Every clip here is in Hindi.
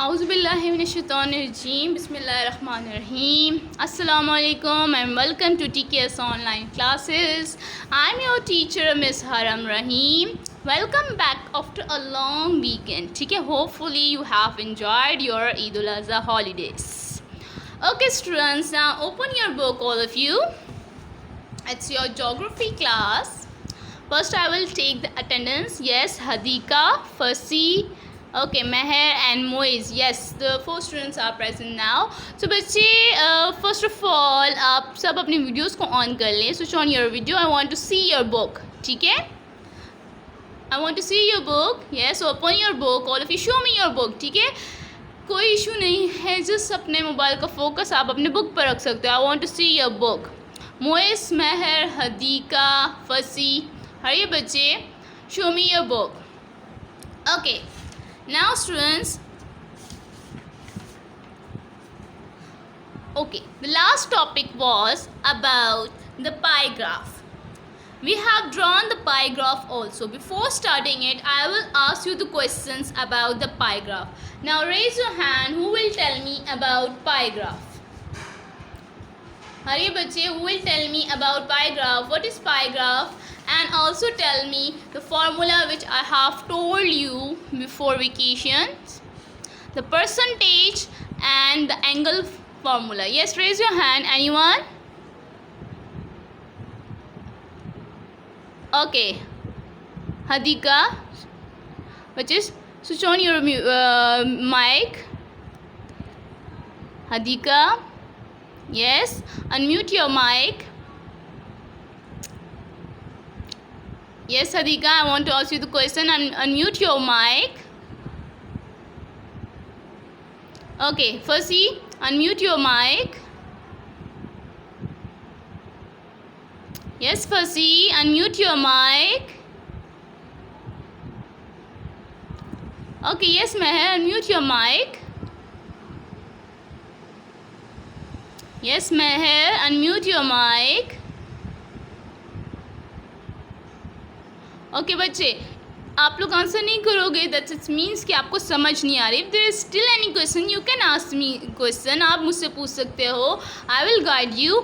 Auzubillahiminash-shaytanir-rajeem. Bismillahir-rahmanir-rahim. Assalamualaikum and welcome to TKS online classes. I'm your teacher Miss Haram Rahim. Welcome back after a long weekend. ठीक है, hopefully you have enjoyed your Eid al-Adha holidays. Okay students, now open your book all of you. It's your geography class. First I will take the attendance. Yes, Hadika, Fasi, okay, Meher and Moiz. Yes, the 4 students are present now. So बच्चे first of all आप सब अपनी वीडियोस को ऑन कर लें. Switch on your video. I want to see your book. ठीक है, I want to see your book. Yes, open your book. All of you show me your book. ठीक है, कोई इशू नहीं है, जस्ट अपने मोबाइल का फोकस आप अपने बुक पर रख सकते हो. I want to see your book. Moiz, Mehar, Hadiqa, Fasi, हरिए बच्चे, show me your book. Okay, now students, okay, the last topic was about the pie graph. We have drawn the pie graph also. Before starting it, I will ask you the questions about the pie graph. Now raise your hand, who will tell me about pie graph? Hurry बच्चे, who will tell me about pie graph? What is pie graph? And also tell me the formula which I have told you before vacations, the percentage and the angle formula. Yes, raise your hand. Anyone? Okay, Hadika, which is switch on your mic. Hadika, yes, unmute your mic. Yes, Hadika, I want to ask you the question. Unmute your mic. Okay, Fasi, unmute your mic. Yes, Fasi, unmute your mic. Okay, yes, Meher, unmute your mic. Yes, Meher, unmute your mic. Okay बच्चे, आप लोग आंसर नहीं करोगे, दैट इट मीन्स कि आपको समझ नहीं आ रही. If there is still any question you can ask me question. आप मुझसे पूछ सकते हो, आई विल गाइड यू.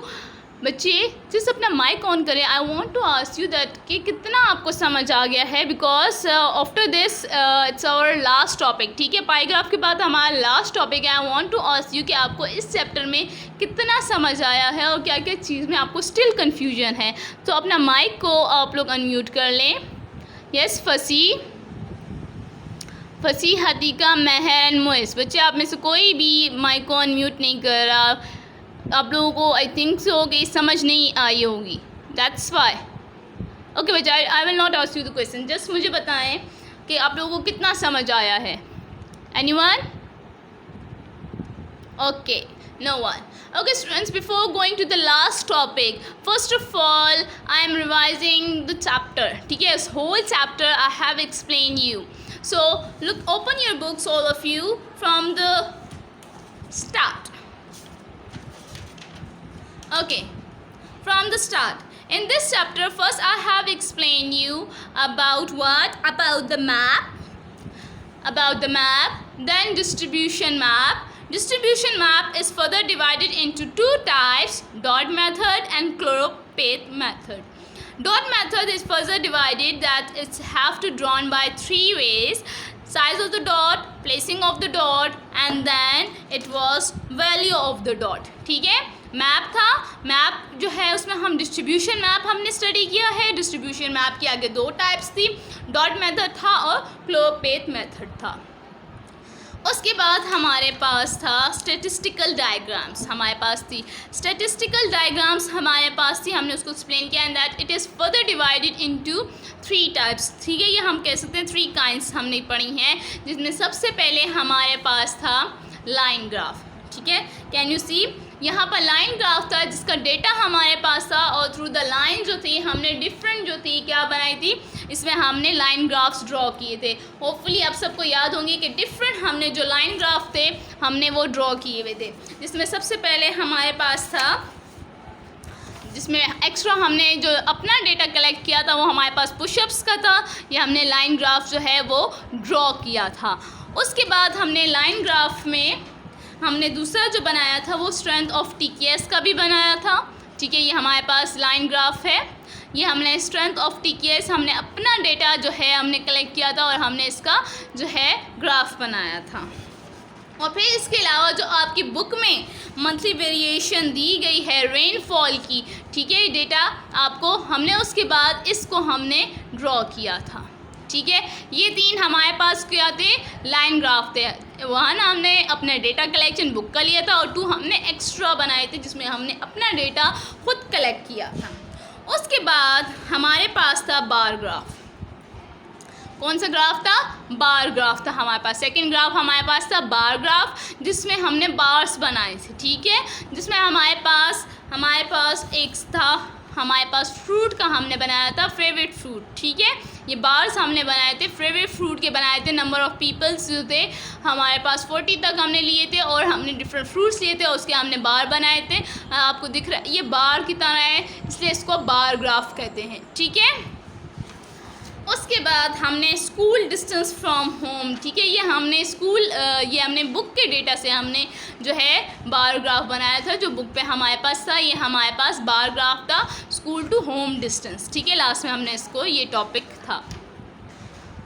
बच्चे जिस अपना माइक ऑन करें. I want to ask you that कि कितना आपको समझ आ गया है, because after this it's our last topic. ठीक है, पाईग्राफ के बाद हमारा लास्ट टॉपिक है. I want to ask you कि आपको इस चैप्टर में कितना समझ आया है और क्या क्या चीज़ में आपको स्टिल कन्फ्यूजन है. तो अपना माइक को आप लोग अनम्यूट कर लें. यस, फसी, हदीका, मेहर एंड मोइस. बच्चे आप में से कोई भी माइक को अनम्यूट नहीं कर रहा. आप लोगों को आई थिंक सो कि समझ नहीं आई होगी, दैट्स वाई. ओके बच्चे, I will not ask you the question, just मुझे बताएं कि आप लोगों को कितना समझ आया है. Anyone? Okay, no one. Okay students, before going to the last topic, first of all I am revising the chapter. ठीक है, this whole chapter I have explained you. So look, open your books all of you from the start. Okay, from the start. In this chapter first I have explained you about what? About the map, then distribution map. Distribution map is further divided into 2 types, dot method and choropleth method. Dot method is further divided that it's have to drawn by 3 ways: size of the dot, placing of the dot, and then it was value of the dot. ठीक है, मैप था. मैप जो है उसमें हम डिस्ट्रीब्यूशन मैप हमने स्टडी किया है. डिस्ट्रीब्यूशन मैप के आगे 2 टाइप्स थी, डॉट मेथड था और क्लोरोप्लेथ मेथड था. उसके बाद हमारे पास था स्टैटिस्टिकल डायग्राम्स. हमारे पास थी स्टैटिस्टिकल डायग्राम्स हमारे पास थी. हमने उसको एक्सप्लेन किया and that it is further divided into 3 types. ठीक है, ये हम कह सकते हैं 3 काइंड्स हमने पढ़ी हैं, जिसमें सबसे पहले हमारे पास था लाइन ग्राफ. ठीक है, कैन यू सी, यहाँ पर लाइन ग्राफ था जिसका डेटा हमारे पास था और थ्रू द लाइन जो थी हमने डिफरेंट जो थी क्या बनाई थी, इसमें हमने लाइन ग्राफ्स ड्रॉ किए थे. होपफुली आप सबको याद होंगे कि डिफरेंट हमने जो लाइन ग्राफ थे हमने वो ड्रॉ किए हुए थे. जिसमें सबसे पहले हमारे पास था, जिसमें एक्स्ट्रा हमने जो अपना डेटा कलेक्ट किया था वो हमारे पास पुशअप्स का था. ये हमने लाइन ग्राफ जो है वो ड्रॉ किया था. उसके बाद हमने लाइन ग्राफ में हमने दूसरा जो बनाया था वो स्ट्रेंथ ऑफ TKS का भी बनाया था। ठीक है, ये हमारे पास लाइन ग्राफ है, ये हमने स्ट्रेंथ ऑफ TKS हमने अपना डेटा जो है हमने कलेक्ट किया था और हमने इसका जो है ग्राफ बनाया था। और फिर इसके अलावा जो आपकी बुक में मंथली वेरिएशन दी गई है रेनफॉल की, ठीक है, डेटा आपको हमने उसके बाद इसको हमने ड्रॉ किया था। ठीक है, ये 3 हमारे पास क्या थे, लाइन ग्राफ थे। वहाँ ना हमने अपना डेटा कलेक्शन बुक का लिया था और 2 हमने एक्स्ट्रा बनाए थे जिसमें हमने अपना डेटा खुद कलेक्ट किया था। उसके बाद हमारे पास था बार ग्राफ। कौन सा ग्राफ था, बार ग्राफ था हमारे पास। सेकंड ग्राफ हमारे पास था बार ग्राफ जिसमें हमने बार्स बनाए थे। ठीक है, जिसमें हमारे पास एक था, हमारे पास फ्रूट का हमने बनाया था, फेवरेट फ्रूट। ठीक है, ये बार्स हमने बनाए थे, फेवरेट फ्रूट के बनाए थे। नंबर ऑफ़ पीपल्स जो थे हमारे पास 40 तक हमने लिए थे और हमने डिफरेंट फ्रूट्स लिए थे, उसके हमने बार बनाए थे। आपको दिख रहा है ये बार की तरह है, इसलिए इसको बार ग्राफ कहते हैं। ठीक है, उसके बाद हमने स्कूल डिस्टेंस फ्रॉम होम, ठीक है, ये हमने बुक के डेटा से हमने जो है बार ग्राफ बनाया था, जो बुक पे हमारे पास था। ये हमारे पास बार ग्राफ था, स्कूल टू होम डिस्टेंस। ठीक है, लास्ट में हमने इसको, ये टॉपिक था।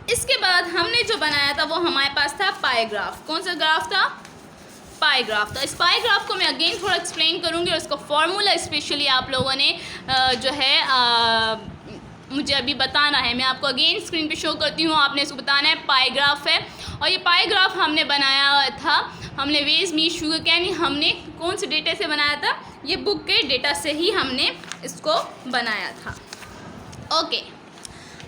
इसके बाद हमने जो बनाया था वो हमारे पास था पाई ग्राफ। कौन सा ग्राफ था, पाई ग्राफ था। इस पाई ग्राफ को मैं अगेन थोड़ा एक्सप्लेन करूँगी और इसका फॉर्मूला स्पेशली आप लोगों ने जो है मुझे अभी बताना है। मैं आपको अगेन स्क्रीन पे शो करती हूँ, आपने इसको बताना है। पाई ग्राफ है और ये पाई ग्राफ हमने बनाया था, हमने वेज मीट शुगर कैन, हमने कौन से डेटा से बनाया था, ये बुक के डेटा से ही हमने इसको बनाया था। ओके,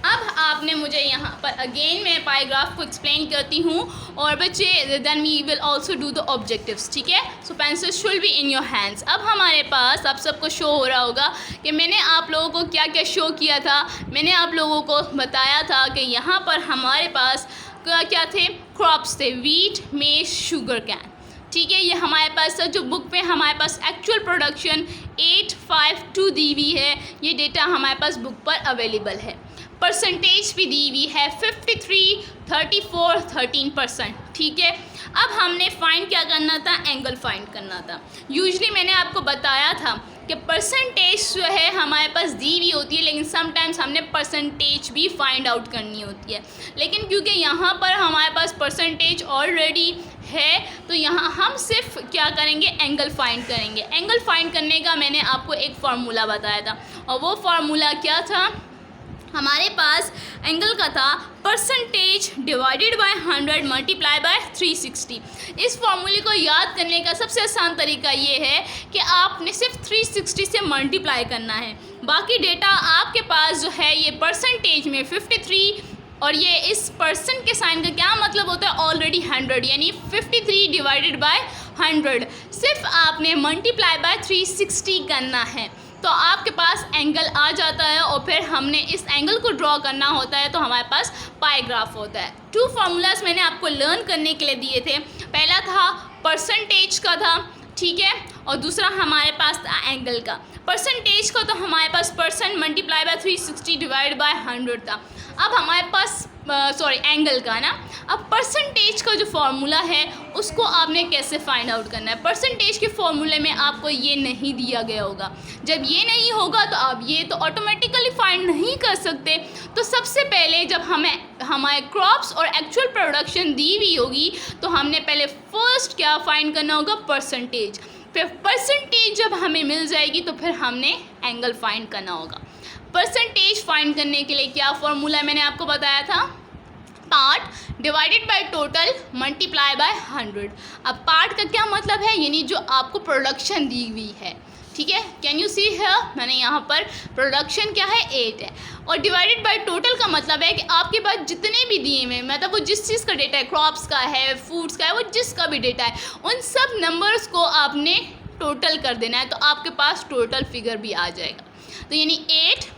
अब आपने मुझे यहाँ पर अगेन मैं पाई ग्राफ को एक्सप्लेन करती हूँ और बच्चे then we will also do the objectives. ठीक है, so pencil should be in your hands. अब हमारे पास आप सबको शो हो रहा होगा कि मैंने आप लोगों को क्या क्या शो किया था। मैंने आप लोगों को बताया था कि यहाँ पर हमारे पास क्या थे, क्रॉप्स थे, वीट, मेज, शुगर कैन। ठीक है, ये हमारे पास जो बुक पे हमारे पास एक्चुअल प्रोडक्शन 852 दी हुई है, ये डेटा हमारे पास बुक पर अवेलेबल है। परसेंटेज भी दी हुई है 53, 34, 13%। ठीक है, अब हमने फाइंड क्या करना था, एंगल फाइंड करना था। यूजुअली मैंने आपको बताया था कि परसेंटेज जो है हमारे पास दी हुई होती है, लेकिन समटाइम्स हमने परसेंटेज भी फाइंड आउट करनी होती है। लेकिन क्योंकि यहाँ पर हमारे पास परसेंटेज ऑलरेडी है तो यहाँ हम सिर्फ क्या करेंगे, एंगल फाइंड करेंगे। एंगल फाइंड करने का मैंने आपको एक फार्मूला बताया था और वो फार्मूला क्या था, हमारे पास एंगल का था percentage divided by 100 multiply by 360। इस फॉर्मूले को याद करने का सबसे आसान तरीका ये है कि आपने सिर्फ 360 से मल्टीप्लाई करना है। बाकी डेटा आपके पास जो है ये परसेंटेज में 53 और ये इस परसेंट के साइन का क्या मतलब होता है, ऑलरेडी 100, यानी 53 डिवाइडेड बाय 100। सिर्फ आपने मल्टीप्लाई बाय 360 करना है तो आपके पास एंगल आ जाता है और फिर हमने इस एंगल को ड्रॉ करना होता है तो हमारे पास पाई ग्राफ होता है। 2 फार्मूलाज मैंने आपको लर्न करने के लिए दिए थे। पहला था परसेंटेज का था, ठीक है, और दूसरा हमारे पास था एंगल का। परसेंटेज का तो हमारे पास percent multiply by 360 divide by 100 था। अब हमारे पास एंगल का ना, अब परसेंटेज का जो फॉर्मूला है उसको आपने कैसे फाइंड आउट करना है। परसेंटेज के फॉर्मूले में आपको ये नहीं दिया गया होगा। जब ये नहीं होगा तो आप ये तो ऑटोमेटिकली फाइंड नहीं कर सकते। तो सबसे पहले जब हमारे क्रॉप्स और एक्चुअल प्रोडक्शन दी हुई होगी तो हमने पहले फर्स्ट क्या फाइंड करना होगा, परसेंटेज। फिर परसेंटेज जब हमें मिल जाएगी तो फिर हमने एंगल फाइंड करना होगा। परसेंटेज फाइंड करने के लिए क्या फॉर्मूला मैंने आपको बताया था, part divided by total multiply by 100। अब पार्ट का क्या मतलब है, यानी जो आपको प्रोडक्शन दी हुई है। ठीक है, कैन यू सी हियर, मैंने यहाँ पर प्रोडक्शन क्या है 8 है और डिवाइडेड बाय टोटल का मतलब है कि आपके पास जितने भी दिए हुए, मतलब वो जिस चीज़ का डेटा है, क्रॉप्स का है, फूड्स का है, वो जिसका भी डेटा है उन सब नंबर्स को आपने टोटल कर देना है तो आपके पास टोटल फिगर भी आ जाएगा। तो यानी 8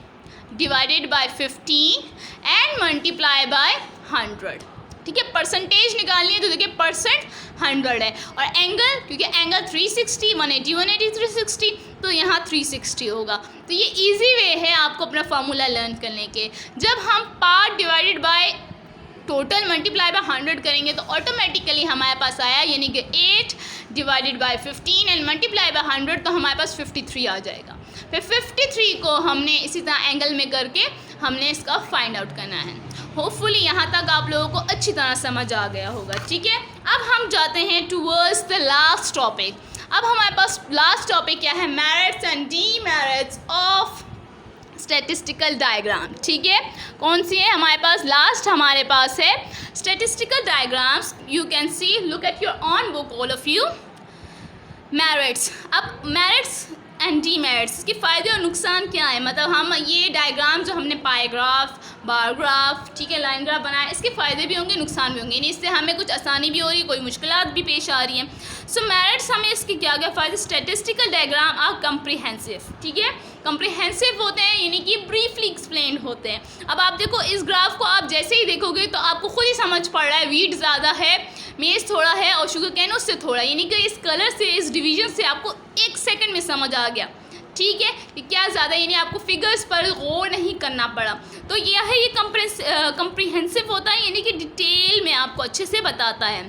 divided by 15 and multiply by 100। ठीक है, परसेंटेज निकालनी है तो देखिए परसेंट 100 है और एंगल, क्योंकि एंगल 360, 180, 180, 360 तो यहाँ 360 होगा। तो ये इजी वे है आपको अपना फार्मूला लर्न करने के। जब हम part divided by total multiply by 100 करेंगे तो ऑटोमेटिकली हमारे पास आया, यानी कि 8 divided by 15 and multiply by 100, तो हमारे पास 53 आ जाएगा। फिर 53 को हमने इसी तरह एंगल में करके हमने इसका फाइंड आउट करना है। होपफुली यहाँ तक आप लोगों को अच्छी तरह समझ आ गया होगा, ठीक है। अब हम जाते हैं टूवर्ड्स द लास्ट टॉपिक। अब हमारे पास लास्ट टॉपिक क्या है, merits and demerits of statistical diagram, ठीक है। कौन सी है हमारे पास, लास्ट हमारे पास है statistical diagrams. You can see, look at your on book all of you. Merits, अब मेरिट्स एंड डीमेरिट्स, इसके फ़ायदे और नुकसान क्या है, मतलब हम ये डायग्राम जो हमने पाई ग्राफ, बार ग्राफ, ठीक है, लाइन ग्राफ बनाया, इसके फ़ायदे भी होंगे, नुकसान भी होंगे, यानी इससे हमें कुछ आसानी भी हो रही है, कोई मुश्किलात भी पेश आ रही हैं। सो मेरिट्स, हमें इसके क्या क्या फ़ायदे, स्टैटिस्टिकल डायग्राम आर कम्प्रीहेंसिव, ठीक है, कम्प्रीहेंसिव होते हैं, यानी कि ब्रीफली एक्सप्लेन होते हैं। अब आप देखो इस ग्राफ को आप जैसे ही देखोगे तो आपको खुद ही समझ पड़ रहा है, वीट ज़्यादा है, मेज़ थोड़ा है और शुगर कैन उससे थोड़ा, यानी कि इस कलर से, इस डिवीजन से आपको 1 सेकंड में समझ आ गया, ठीक है, कि क्या ज़्यादा, यानी आपको फिगर्स पर गौर नहीं करना पड़ा। तो यह है, ये कम्प्रीहेंसिव होता है, यानी कि डिटेल में आपको अच्छे से बताता है।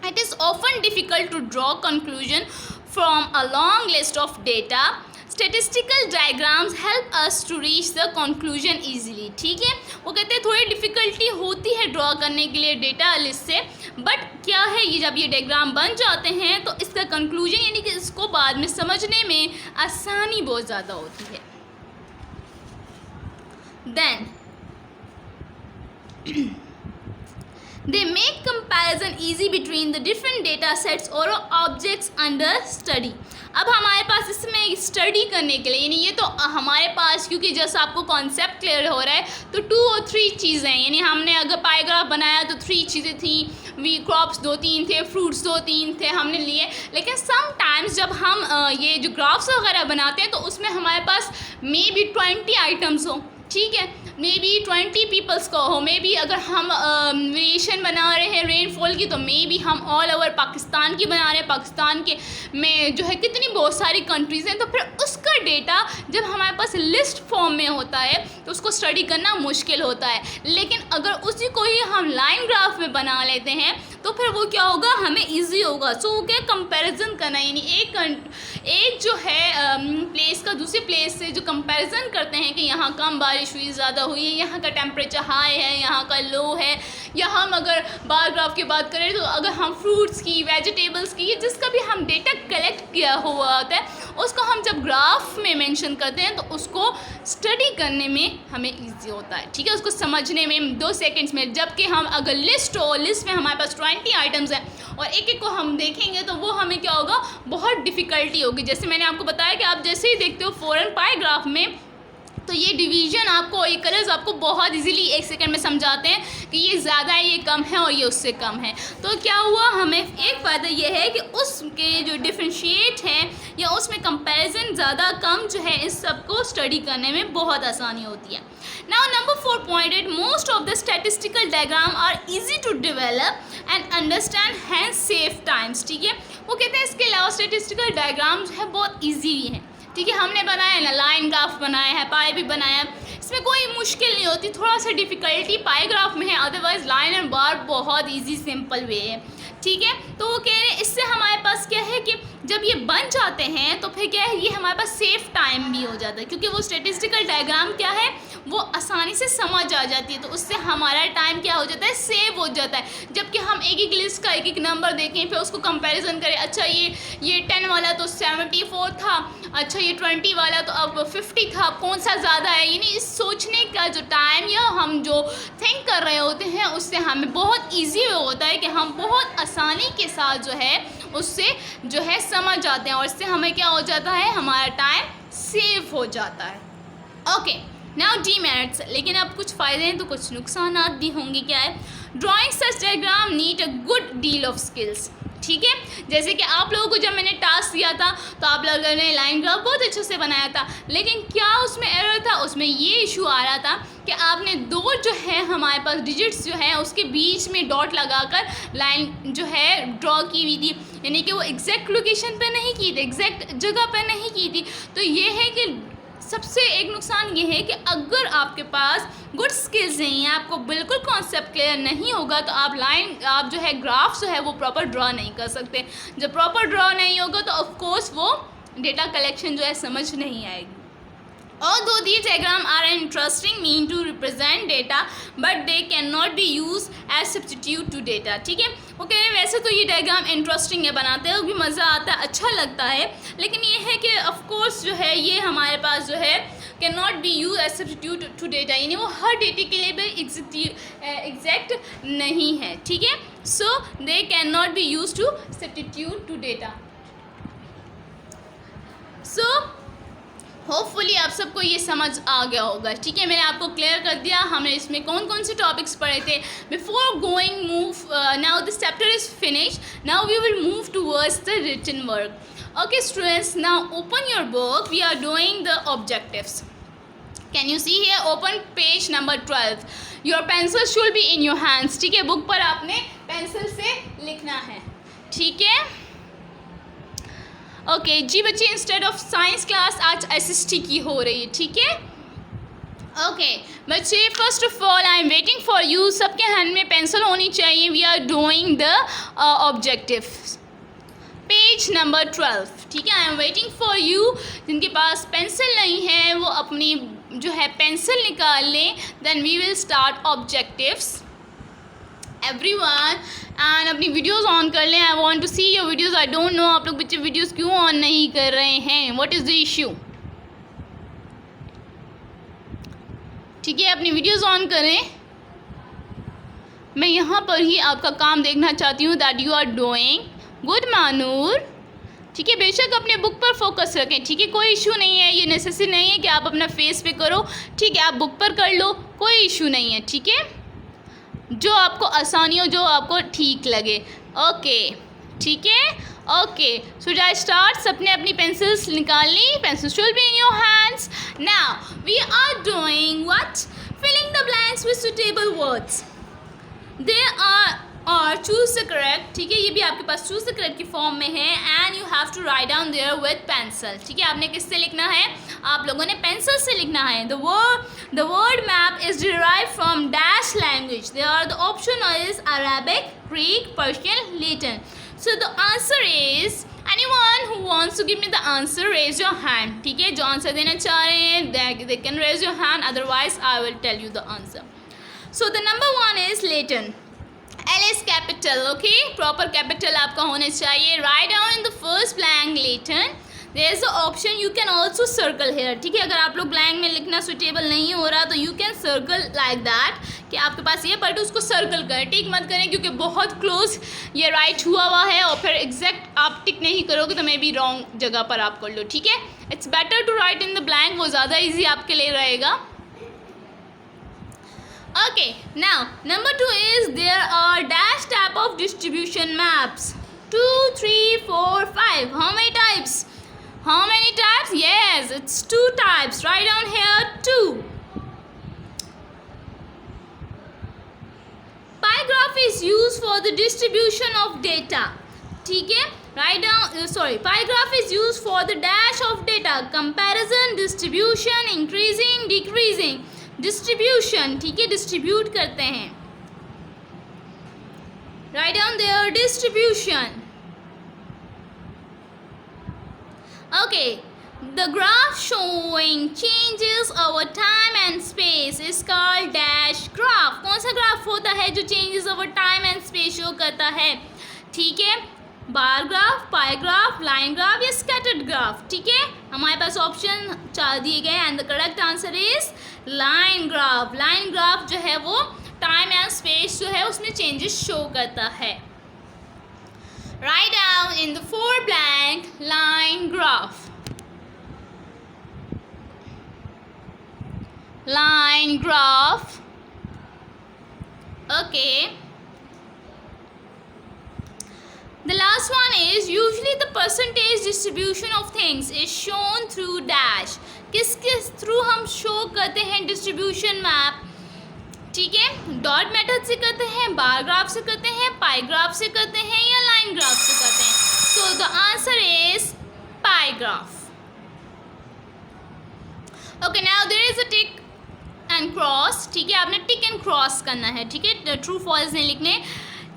It is often difficult to draw conclusion from a long list of data. Statistical diagrams help us to reach the conclusion easily, ठीक है। वो कहते हैं थोड़ी डिफ़िकल्टी होती है ड्रॉ करने के लिए डेटा लिस्ट से, बट क्या है, ये जब ये डायग्राम बन जाते हैं तो इसका कंक्लूजन, यानी कि इसको बाद में समझने में आसानी बहुत ज़्यादा होती है। Then they make comparison easy between the different data sets or objects under study। अब हमारे पास इसमें स्टडी करने के लिए, यानी ये तो हमारे पास, क्योंकि जैसा आपको कॉन्सेप्ट क्लियर हो रहा है, तो 2 और 3 चीज़ें, यानी हमने अगर पाईग्राफ बनाया तो 3 चीज़ें थी, वी क्रॉप्स 2-3 थे, फ्रूट्स 2-3 थे, हमने लिए। लेकिन समटाइम्स जब हम ये जो ग्राफ्स वगैरह बनाते हैं तो उसमें हमारे पास मे बी 20 आइटम्स हो, ठीक है, मे बी 20 पीपल्स का हो, मे बी अगर हम वेरिएशन बना रहे हैं रेनफॉल की तो मे बी हम ऑल ओवर पाकिस्तान की बना रहे हैं, पाकिस्तान के में जो है कितनी बहुत सारी कंट्रीज़ हैं, तो फिर उसका डेटा जब हमारे पास लिस्ट फॉर्म में होता है तो उसको स्टडी करना मुश्किल होता है। लेकिन अगर उसी को ही हम लाइन ग्राफ में बना लेते हैं तो फिर वो क्या होगा, हमें ईजी होगा। सो क्या कंपैरिजन करना, यानी एक जो है प्लेस का दूसरे प्लेस से जो कंपैरिजन करते हैं कि यहाँ कम बारिश हुई, ज़्यादा हुई है, यहाँ का टेम्परेचर हाई है, यहाँ का लो है, या हम अगर बार ग्राफ की बात करें तो अगर हम फ्रूट्स की, वेजिटेबल्स की, जिसका भी हम डेटा कलेक्ट किया हुआ होता है उसको हम जब ग्राफ में मेंशन करते हैं तो उसको स्टडी करने में हमें इजी होता है, ठीक है, उसको समझने में 2 सेकंड्स में। जबकि हम अगर लिस्ट हो, लिस्ट में हमारे पास 20 आइटम्स हैं और एक एक को हम देखेंगे तो वो हमें क्या होगा, बहुत डिफ़िकल्टी होगी। जैसे मैंने आपको बताया कि आप जैसे ही देखते हो फॉरेन पाई ग्राफ में तो ये डिवीज़न आपको, ये कलर्स आपको बहुत इजीली 1 सेकंड में समझाते हैं कि ये ज़्यादा है, ये कम है और ये उससे कम है। तो क्या हुआ, हमें एक फ़ायदा ये है कि उसके जो डिफ्रेंशिएट हैं या उसमें कंपैरिजन ज़्यादा कम जो है, इस सब को स्टडी करने में बहुत आसानी होती है। Now number 4 pointed, most of the statistical diagram are easy to develop and understand, hence save times, ठीक है। वो कहते हैं इसके अलावा स्टैटिस्टिकल डायग्राम जो है बहुत ईजी हैं, ठीक है, हमने बनाया ना, लाइन ग्राफ बनाया है, पाई भी बनाया, इसमें कोई मुश्किल नहीं होती, थोड़ा सा डिफ़िकल्टी पाई ग्राफ में है, अदरवाइज लाइन एंड बार बहुत इजी सिंपल वे है, ठीक है। तो वो कह रहे हैं इससे हमारे पास क्या है कि जब ये बन जाते हैं तो फिर क्या है, ये हमारे पास सेफ टाइम भी हो जाता है, क्योंकि वो स्टैटिस्टिकल डायग्राम क्या है, वो आसानी से समझ आ जाती है, तो उससे हमारा टाइम क्या हो जाता है, सेव हो जाता है। जबकि हम एक लिस्ट का एक नंबर देखें, फिर उसको कंपैरिजन करें, अच्छा ये 10 वाला तो 74 था, अच्छा ये 20 वाला तो अब 50 था, कौन सा ज़्यादा है, यानी इस सोचने का जो टाइम या हम जो थिंक कर रहे होते हैं उससे हमें बहुत ईजी होता है कि हम बहुत आसानी के साथ जो है उससे जो है समझ जाते हैं, और इससे हमें क्या हो जाता है, हमारा टाइम सेव हो जाता है। ओके, नाउ डीमेरिट्स, लेकिन अब कुछ फ़ायदे हैं तो कुछ नुकसान भी होंगे। क्या है, drawing such diagram need a good deal of skills, ठीक है। जैसे कि आप लोगों को जब मैंने टास्क दिया था तो आप लोगों ने लाइन ग्राफ बहुत अच्छे से बनाया था, लेकिन क्या उसमें एरर था, उसमें ये इशू आ रहा था कि आपने 2 जो है हमारे पास डिजिट्स जो हैं उसके बीच में डॉट लगाकर लाइन जो है ड्रॉ की हुई थी, यानी कि वो एग्जैक्ट लोकेशन पर नहीं की थी, एग्जैक्ट जगह पर नहीं की थी। तो ये है कि सबसे एक नुकसान ये है कि अगर आपके पास गुड स्किल्स नहीं है, आपको बिल्कुल कॉन्सेप्ट क्लियर नहीं होगा, तो आप जो है ग्राफ जो है वो प्रॉपर ड्रॉ नहीं कर सकते। जब प्रॉपर ड्रॉ नहीं होगा तो ऑफ कोर्स वो डेटा कलेक्शन जो है समझ नहीं आएगी। Although these diagrams are an interesting mean to represent data, but they cannot be used as substitute to data। ठीक है, वो कह रहे हैं वैसे तो ये डायग्राम इंटरेस्टिंग है, बनाते हैं भी मज़ा आता है, अच्छा लगता है, लेकिन ये है कि ऑफ कोर्स जो है ये हमारे पास जो है can not be use as substitute to data, यानी वो हर डेटे के लिए भी एग्जैक्ट नहीं है। ठीक है, so they can not be use to substitute to data. So hopefully आप सबको ये समझ आ गया होगा। ठीक है, मैंने आपको क्लियर कर दिया हमने इसमें कौन कौन से टॉपिक्स पढ़े थे। Before going move now this chapter is finish, now we will move towards the written work. Okay students, now open your book, we are doing the objectives. Can you see here, open page number 12। Your pencil should be in your hands. ठीक है, बुक पर आपने पेंसिल से लिखना है। ठीक है, ओके जी बच्चे, इंस्टेड ऑफ साइंस क्लास आज एसएसटी की हो रही है। ठीक है, ओके बच्चे, first of all I am waiting for you. सबके हैंड में पेंसिल होनी चाहिए। We are doing the objective, page number 12। ठीक है, I am waiting for you. जिनके पास पेंसिल नहीं है वो अपनी जो है पेंसिल निकाल लें, then we will start objectives everyone. And अपनी वीडियोस ऑन कर लें। I want to see your videos. I don't know आप लोग बच्चे वीडियोस क्यों ऑन नहीं कर रहे हैं, व्हाट इज़ द इशू। ठीक है, अपनी वीडियोस ऑन करें। मैं यहाँ पर ही आपका काम देखना चाहती हूँ, that you are doing good manner. ठीक है, बेशक अपने बुक पर फोकस रखें। ठीक है, कोई इशू नहीं है, ये नेसेसरी नहीं है कि आप अपना फेस पे करो। ठीक है, आप बुक पर कर लो, कोई इशू नहीं है। ठीक है, जो आपको आसानी हो, जो आपको ठीक लगे। ओके, ठीक है, ओके सो आई स्टार्ट। सबने अपनी पेंसिल्स निकाल ली, pencil should be in your hands. Now we are doing what, filling the blanks with suitable words. They are choose the correct. ठीक है, ये भी आपके पास चूज द करेक्ट की फॉर्म में है। And you have to write down there with pencil. ठीक है, आपने किससे लिखना है, आप लोगों ने पेंसिल से लिखना है। The word map is derive from dash language. There are the option is Arabic, Greek, Persian, Latin. So the answer is, anyone who wants to give me the answer raise your hand। ठीक है, जो आंसर देना चाह रहे हैं they can raise your hand, otherwise I will tell you the answer। So the number one is Latin। L is capital, okay, proper capital आपका होना चाहिए। Write down in the first blank Latin। There is the option you can also circle here। ठीक है, अगर आप लोग blank में लिखना suitable नहीं हो रहा तो you can circle like that, कि आपके पास ये पढ़ उसको सर्कल करें, टिक मत करें, क्योंकि बहुत क्लोज ये राइट हुआ है और फिर एग्जैक्ट आप टिक नहीं करोगे तो मे बी रॉन्ग जगह पर आप कर लो। ठीक है, it's better to write in the blank, वो ज़्यादा ईजी आपके लिए रहेगा। Okay, now number 2 is there are dash type of distribution maps, 2, 3, 4, 5. How many types? How many types? Yes, it's 2 types. Write down here 2. Pie graph is used for the distribution of data. ठीक है, write down, pie graph is used for the dash of data, comparison, distribution, increasing, decreasing, distribution। ठीक है, डिस्ट्रीब्यूट करते हैं। write down their distribution। okay, the graph showing changes over time and space is called dash graph। कौन सा ग्राफ होता है जो changes over time and space show करता है? ठीक है, बार ग्राफ, पाई ग्राफ, लाइन ग्राफ या स्कैटर्ड ग्राफ। ठीक है, हमारे पास ऑप्शन 4 दिए गए and the correct answer is line graph. Line graph जो है वो टाइम एंड स्पेस जो है उसमें चेंजेस शो करता है। Write down in the 4 blank line graph. Line graph, okay. The last one is usually the percentage distribution of things is shown through dash। किस थ्रू हम शो करते हैं डिस्ट्रीब्यूशन मैप? ठीक है, डॉट मेथड से करते हैं, बार ग्राफ से करते हैं, पाई ग्राफ से करते हैं या लाइन ग्राफ से करते हैं? So the answer is pie graph. Okay, now there is a tick and cross. ठीक है, आपने टिक एंड क्रॉस करना है. ठीक है, ट्रू फॉल्स नहीं लिखने.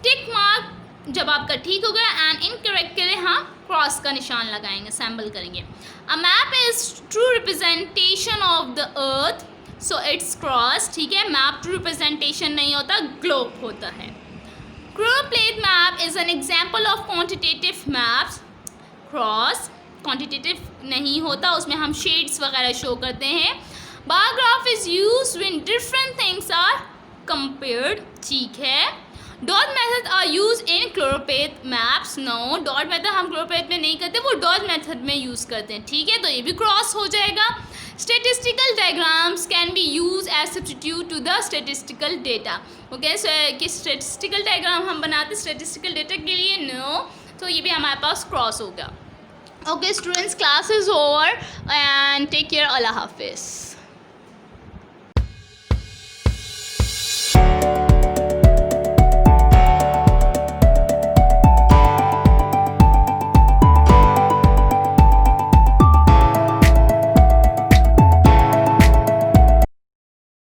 टिक मार्क जब आपका ठीक हो गया एंड इनकरेक्ट के लिए हाँ क्रॉस का निशान लगाएंगे, सैम्बल करेंगे. A map is true representation of the earth, so it's cross. ठीक है, मैप ट्रू रिप्रेजेंटेशन नहीं होता, ग्लोब होता है. Choropleth map is an example of quantitative maps. Cross quantitative नहीं होता, उसमें हम शेड्स वगैरह शो करते हैं. Bar graph is use when different things are compared. ठीक है. Dot method are use in choropleth maps. No, dot method हम क्लोरोप्लेट में नहीं करते, वो डॉट मेथड में यूज़ करते हैं. ठीक है, तो ये भी क्रॉस हो जाएगा. Statistical diagrams can be use as substitute to the statistical data. Okay, so कि स्टेटिस्टिकल डायग्राम हम बनाते स्टेटिस्टिकल डेटा के लिए. नो, तो ये भी हमारे पास क्रॉस होगा. Okay students, class is over and take care. अल्लाह हाफिज़.